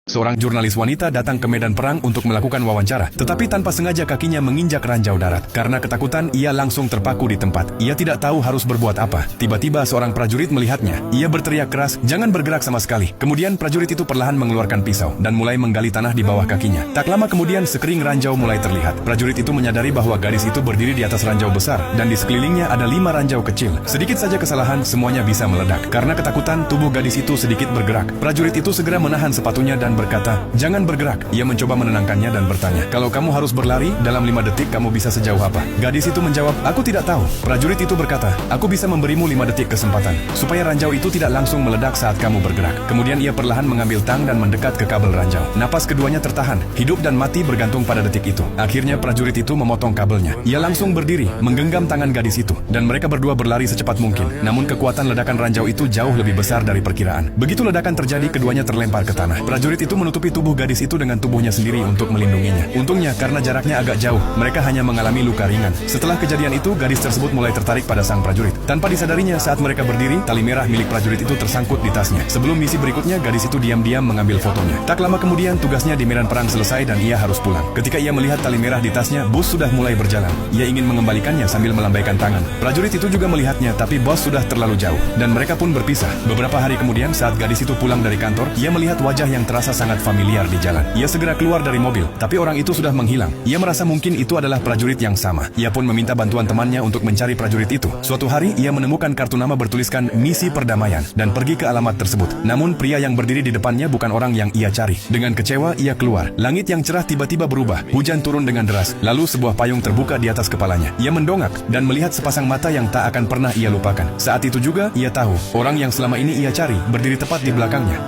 Seorang jurnalis wanita datang ke medan perang untuk melakukan wawancara, tetapi tanpa sengaja kakinya menginjak ranjau darat. Karena ketakutan, ia langsung terpaku di tempat. Ia tidak tahu harus berbuat apa. Tiba-tiba seorang prajurit melihatnya. Ia berteriak keras, "Jangan bergerak sama sekali." Kemudian prajurit itu perlahan mengeluarkan pisau dan mulai menggali tanah di bawah kakinya. Tak lama kemudian sekering ranjau mulai terlihat. Prajurit itu menyadari bahwa gadis itu berdiri di atas ranjau besar dan di sekelilingnya ada 5 ranjau kecil. Sedikit saja kesalahan, semuanya bisa meledak. Karena ketakutan, tubuh gadis itu sedikit bergerak. Prajurit itu segera menahan sepatunya dan berkata, "Jangan bergerak." Ia mencoba menenangkannya dan bertanya, "Kalau kamu harus berlari, dalam 5 detik kamu bisa sejauh apa?" Gadis itu menjawab, "Aku tidak tahu." Prajurit itu berkata, "Aku bisa memberimu 5 detik kesempatan, supaya ranjau itu tidak langsung meledak saat kamu bergerak." Kemudian ia perlahan mengambil tang dan mendekat ke kabel ranjau. Napas keduanya tertahan, hidup dan mati bergantung pada detik itu. Akhirnya prajurit itu memotong kabelnya. Ia langsung berdiri, menggenggam tangan gadis itu, dan mereka berdua berlari secepat mungkin. Namun kekuatan ledakan ranjau itu jauh lebih besar dari perkiraan. Begitu ledakan terjadi, keduanya terlempar ke tanah. Prajurit itu menutupi tubuh gadis itu dengan tubuhnya sendiri untuk melindunginya. Untungnya, karena jaraknya agak jauh, mereka hanya mengalami luka ringan. Setelah kejadian itu, gadis tersebut mulai tertarik pada sang prajurit. Tanpa disadarinya, saat mereka berdiri, tali merah milik prajurit itu tersangkut di tasnya. Sebelum misi berikutnya, gadis itu diam-diam mengambil fotonya. Tak lama kemudian, tugasnya di medan perang selesai dan ia harus pulang. Ketika ia melihat tali merah di tasnya, bus sudah mulai berjalan. Ia ingin mengembalikannya sambil melambaikan tangan. Prajurit itu juga melihatnya, tapi bos sudah terlalu jauh, dan mereka pun berpisah. Beberapa hari kemudian, saat gadis itu pulang dari kantor, ia melihat wajah yang terasa sangat familiar di jalan. Ia segera keluar dari mobil, tapi orang itu sudah menghilang. Ia merasa mungkin itu adalah prajurit yang sama. Ia pun meminta bantuan temannya untuk mencari prajurit itu. Suatu hari, ia menemukan kartu nama bertuliskan Misi Perdamaian dan pergi ke alamat tersebut. Namun pria yang berdiri di depannya bukan orang yang ia cari. Dengan kecewa, ia keluar. Langit yang cerah tiba-tiba berubah. Hujan turun dengan deras. Lalu sebuah payung terbuka di atas kepalanya. Ia mendongak dan melihat sepasang mata yang tak akan pernah ia lupakan. Saat itu juga, ia tahu orang yang selama ini ia cari berdiri tepat di belakangnya.